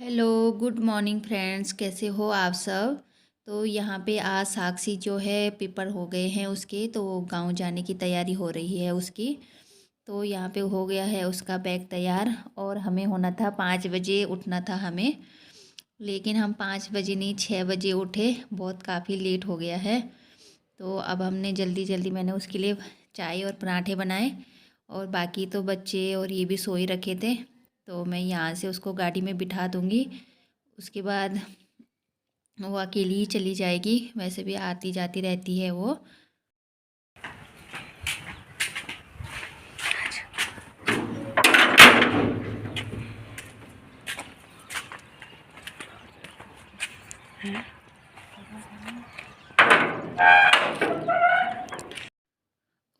Hello, good morning friends. कैसे हो आप सब। तो यहाँ पे आज साक्षी जो है पेपर हो गए हैं उसके, तो गांव जाने की तैयारी हो रही है उसकी। तो यहाँ पे हो गया है उसका बैग तैयार और हमें होना था 5 बजे उठना था हमें। लेकिन हम 5 बजे नहीं 6 बजे उठे, बहुत काफ़ी लेट हो गया है। तो अब हमने जल्दी जल्दी मैंने उसके लिए चाय और पराठे बनाए और बाकी तो बच्चे और ये भी सोए रखे थे। तो मैं यहाँ से उसको गाड़ी में बिठा दूँगी। उसके बाद वो अकेली ही चली जाएगी, वैसे भी आती जाती रहती है वो।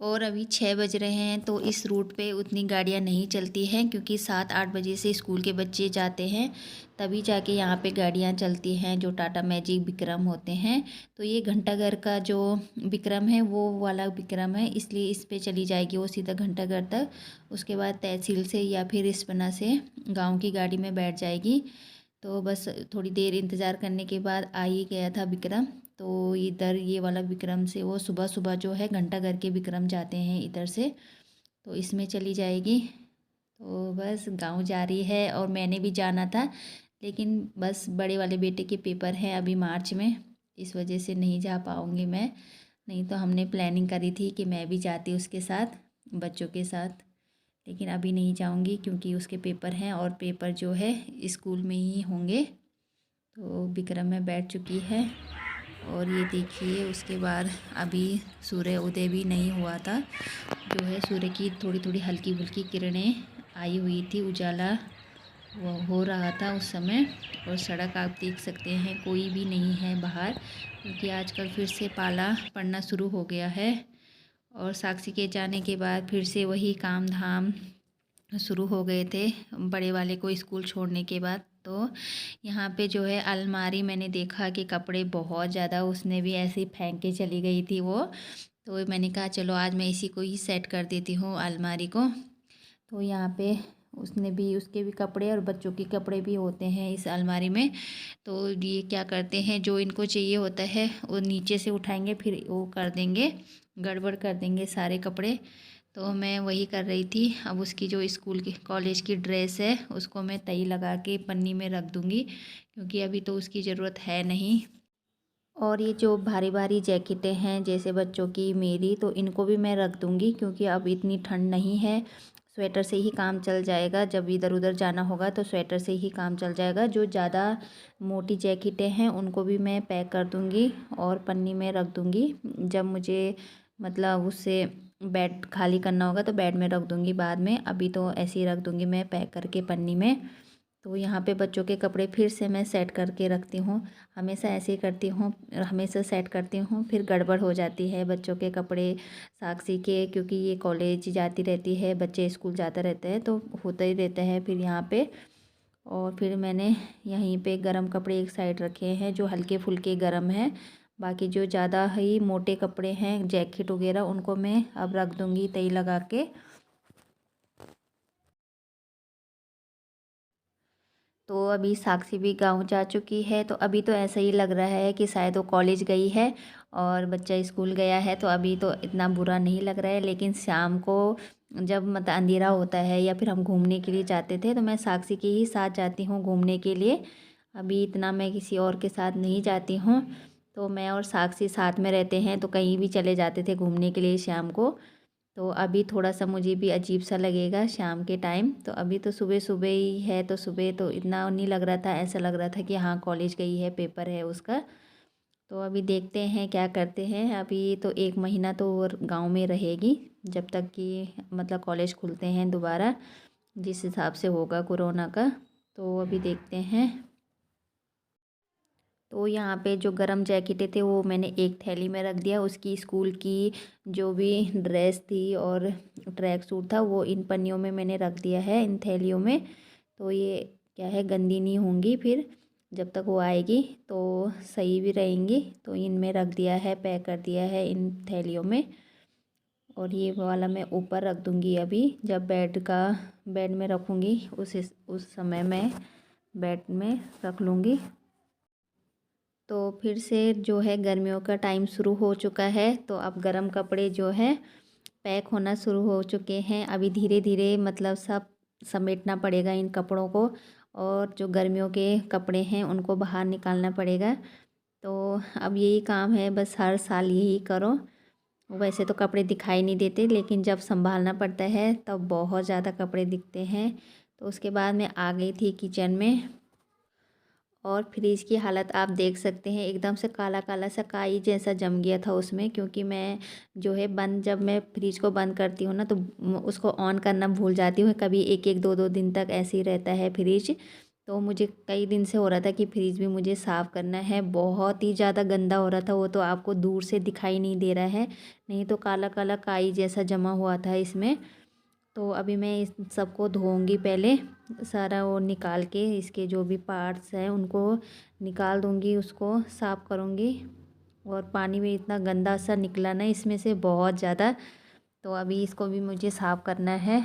और अभी 6 बज रहे हैं तो इस रूट पे उतनी गाड़ियाँ नहीं चलती हैं, क्योंकि 7-8 बजे से स्कूल के बच्चे जाते हैं तभी जाके यहाँ पे गाड़ियाँ चलती हैं जो टाटा मैजिक विक्रम होते हैं। तो ये घंटाघर का जो विक्रम है वो वाला विक्रम है, इसलिए इस पे चली जाएगी वो सीधा घंटाघर तक। उसके बाद तहसील से या फिर रिस्पना से गाँव की गाड़ी में बैठ जाएगी। तो बस थोड़ी देर इंतज़ार करने के बाद आ ही गया था विक्रम। तो इधर ये वाला विक्रम से वो सुबह सुबह जो है घंटाघर के विक्रम जाते हैं इधर से, तो इसमें चली जाएगी। तो बस गांव जा रही है और मैंने भी जाना था, लेकिन बस बड़े वाले बेटे के पेपर हैं अभी मार्च में, इस वजह से नहीं जा पाऊँगी मैं। नहीं तो हमने प्लानिंग करी थी कि मैं भी जाती उसके साथ, बच्चों के साथ। लेकिन अभी नहीं जाऊंगी क्योंकि उसके पेपर हैं और पेपर जो है स्कूल में ही होंगे। तो विक्रम में बैठ चुकी है और ये देखिए उसके बाद अभी सूर्य उदय भी नहीं हुआ था, जो है सूर्य की थोड़ी थोड़ी हल्की फुल्की किरणें आई हुई थी, उजाला वो हो रहा था उस समय। और सड़क आप देख सकते हैं कोई भी नहीं है बाहर, क्योंकि आजकल फिर से पाला पड़ना शुरू हो गया है। और साक्षी के जाने के बाद फिर से वही काम धाम शुरू हो गए थे बड़े वाले को स्कूल छोड़ने के बाद। तो यहाँ पे जो है अलमारी मैंने देखा कि कपड़े बहुत ज़्यादा उसने भी ऐसे ही फेंक के चली गई थी वो। तो मैंने कहा चलो आज मैं इसी को ही सेट कर देती हूँ अलमारी को। तो यहाँ पे उसने भी, उसके भी कपड़े और बच्चों के कपड़े भी होते हैं इस अलमारी में। तो ये क्या करते हैं, जो इनको चाहिए होता है वो नीचे से उठाएंगे, फिर वो कर देंगे, गड़बड़ कर देंगे सारे कपड़े। तो मैं वही कर रही थी। अब उसकी जो स्कूल की कॉलेज की ड्रेस है उसको मैं तई लगा के पन्नी में रख दूँगी, क्योंकि अभी तो उसकी ज़रूरत है नहीं। और ये जो भारी भारी जैकेटें हैं जैसे बच्चों की मेरी, तो इनको भी मैं रख दूँगी, क्योंकि अब इतनी ठंड नहीं है। स्वेटर से ही काम चल जाएगा, जब इधर उधर जाना होगा तो स्वेटर से ही काम चल जाएगा। जो ज़्यादा मोटी जैकेटें हैं उनको भी मैं पैक कर दूँगी और पन्नी में रख दूँगी। जब मुझे मतलब उससे बेड खाली करना होगा तो बेड में रख दूँगी बाद में, अभी तो ऐसे ही रख दूँगी मैं पैक करके पन्नी में। तो यहाँ पे बच्चों के कपड़े फिर से मैं सेट करके रखती हूँ, हमेशा ऐसे ही करती हूँ, हमेशा सेट करती हूँ, फिर गड़बड़ हो जाती है बच्चों के कपड़े साक्षी के, क्योंकि ये कॉलेज जाती रहती है, बच्चे स्कूल जाते रहते हैं तो होता ही रहता है फिर यहाँ पे। और फिर मैंने यहीं पे गरम कपड़े एक साइड रखे हैं जो हल्के फुल्के गरम हैं। बाकी जो ज़्यादा ही मोटे कपड़े हैं जैकेट वगैरह उनको मैं अब रख दूँगी तय लगा के। तो अभी साक्षी भी गाँव जा चुकी है, तो अभी तो ऐसा ही लग रहा है कि शायद वो कॉलेज गई है और बच्चा स्कूल गया है, तो अभी तो इतना बुरा नहीं लग रहा है। लेकिन शाम को जब मतलब अंधेरा होता है या फिर हम घूमने के लिए जाते थे, तो मैं साक्षी के ही साथ जाती हूँ घूमने के लिए। अभी इतना मैं किसी और के साथ नहीं जाती हूँ। तो मैं और साक्षी साथ में रहते हैं तो कहीं भी चले जाते थे घूमने के लिए शाम को। तो अभी थोड़ा सा मुझे भी अजीब सा लगेगा शाम के टाइम। तो अभी तो सुबह सुबह ही है, तो सुबह तो इतना नहीं लग रहा था, ऐसा लग रहा था कि हाँ कॉलेज गई है, पेपर है उसका। तो अभी देखते हैं क्या करते हैं। अभी तो 1 महीना तो और गांव में रहेगी, जब तक कि मतलब कॉलेज खुलते हैं दोबारा, जिस हिसाब से होगा कोरोना का। तो अभी देखते हैं। तो यहाँ पे जो गरम जैकेटें थे वो मैंने एक थैली में रख दिया, उसकी स्कूल की जो भी ड्रेस थी और ट्रैक सूट था वो इन पन्नियों में मैंने रख दिया है, इन थैलियों में। तो ये क्या है, गंदी नहीं होंगी फिर जब तक वो आएगी, तो सही भी रहेंगी। तो इनमें रख दिया है, पैक कर दिया है इन थैलियों में। और ये वाला मैं ऊपर रख दूँगी, अभी जब बेड में रखूँगी उस समय मैं बेड में रख लूँगी। तो फिर से जो है गर्मियों का टाइम शुरू हो चुका है, तो अब गर्म कपड़े जो है पैक होना शुरू हो चुके हैं। अभी धीरे धीरे मतलब सब समेटना पड़ेगा इन कपड़ों को, और जो गर्मियों के कपड़े हैं उनको बाहर निकालना पड़ेगा। तो अब यही काम है, बस हर साल यही करो। वैसे तो कपड़े दिखाई नहीं देते, लेकिन जब संभालना पड़ता है तब बहुत ज़्यादा कपड़े दिखते हैं। तो उसके बाद मैं आ गई थी किचन में, और फ्रिज की हालत आप देख सकते हैं, एकदम से काला काला सा काई जैसा जम गया था उसमें। क्योंकि मैं जो है जब मैं फ्रिज को बंद करती हूँ ना, तो उसको ऑन करना भूल जाती हूँ। कभी एक एक दो दो दिन तक ऐसे ही रहता है फ्रिज। तो मुझे कई दिन से हो रहा था कि फ्रिज भी मुझे साफ़ करना है। बहुत ही ज़्यादा गंदा हो रहा था वो, तो आपको दूर से दिखाई नहीं दे रहा है, नहीं तो काला काला काई जैसा जमा हुआ था इसमें। तो अभी मैं इस सबको धोऊंगी पहले, सारा वो निकाल के इसके जो भी पार्ट्स हैं उनको निकाल दूंगी, उसको साफ़ करूंगी। और पानी भी इतना गंदा सा निकला ना इसमें से, बहुत ज़्यादा। तो अभी इसको भी मुझे साफ़ करना है।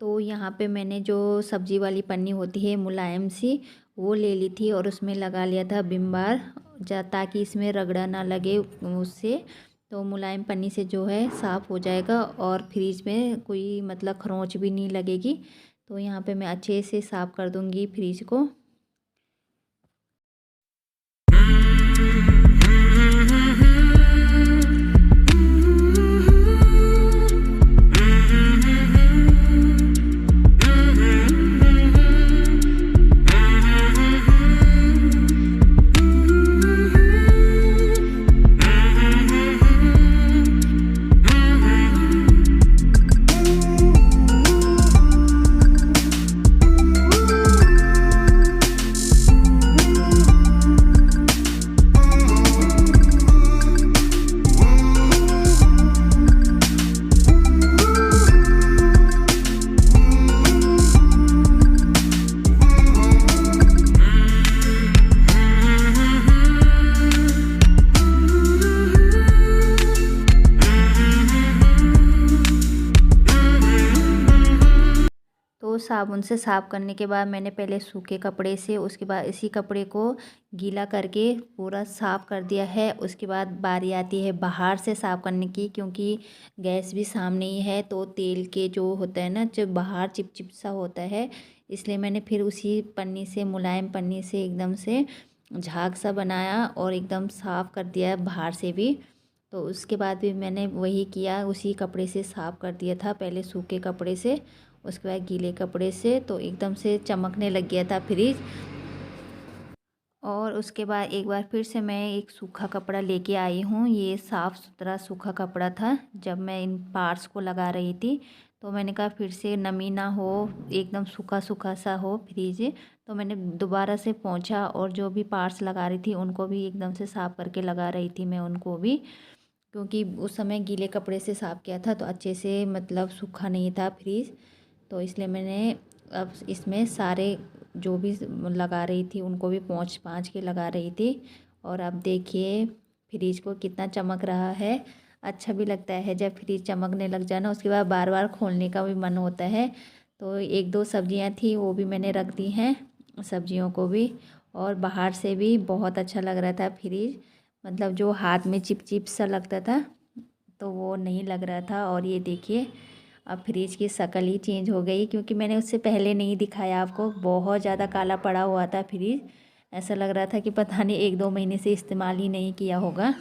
तो यहाँ पे मैंने जो सब्ज़ी वाली पन्नी होती है मुलायम सी, वो ले ली थी और उसमें लगा लिया था विम बार, ताकि इसमें रगड़ा ना लगे उससे। तो मुलायम पन्नी से जो है साफ़ हो जाएगा, और फ्रिज में कोई मतलब खरोंच भी नहीं लगेगी। तो यहाँ पे मैं अच्छे से साफ़ कर दूँगी फ्रिज को। तो साबुन से साफ़ करने के बाद मैंने पहले सूखे कपड़े से, उसके बाद इसी कपड़े को गीला करके पूरा साफ़ कर दिया है। उसके बाद बारी आती है बाहर से साफ़ करने की, क्योंकि गैस भी सामने ही है, तो तेल के जो होता है ना, जो बाहर चिपचिप सा होता है, इसलिए मैंने फिर उसी पन्नी से, मुलायम पन्नी से एकदम से झाग सा बनाया और एकदम साफ़ कर दिया बाहर से भी। तो उसके बाद भी मैंने वही किया, उसी कपड़े से साफ़ कर दिया था, पहले सूखे कपड़े से, उसके बाद गीले कपड़े से। तो एकदम से चमकने लग गया था फ्रिज। और उसके बाद एक बार फिर से मैं एक सूखा कपड़ा लेके आई हूँ। ये साफ़ सुथरा सूखा कपड़ा था। जब मैं इन पार्ट्स को लगा रही थी, तो मैंने कहा फिर से नमी ना हो, एकदम सूखा सूखा सा हो फ्रिज। तो मैंने दोबारा से पोंछा, और जो भी पार्ट्स लगा रही थी उनको भी एकदम से साफ़ करके लगा रही थी मैं उनको भी, क्योंकि उस समय गीले कपड़े से साफ़ किया था तो अच्छे से मतलब सूखा नहीं था फ्रिज। तो इसलिए मैंने अब इसमें सारे जो भी लगा रही थी उनको भी पोंछ पाँच के लगा रही थी। और अब देखिए फ्रिज को कितना चमक रहा है। अच्छा भी लगता है जब फ्रिज चमकने लग जाना, उसके बाद बार बार खोलने का भी मन होता है। तो एक दो सब्जियां थी वो भी मैंने रख दी हैं, सब्जियों को भी। और बाहर से भी बहुत अच्छा लग रहा था फ्रिज, मतलब जो हाथ में चिप सा लगता था तो वो नहीं लग रहा था। और ये देखिए अब फ्रिज की शक्ल ही चेंज हो गई, क्योंकि मैंने उससे पहले नहीं दिखाया आपको, बहुत ज़्यादा काला पड़ा हुआ था फ्रिज। ऐसा लग रहा था कि पता नहीं 1-2 महीने से इस्तेमाल ही नहीं किया होगा।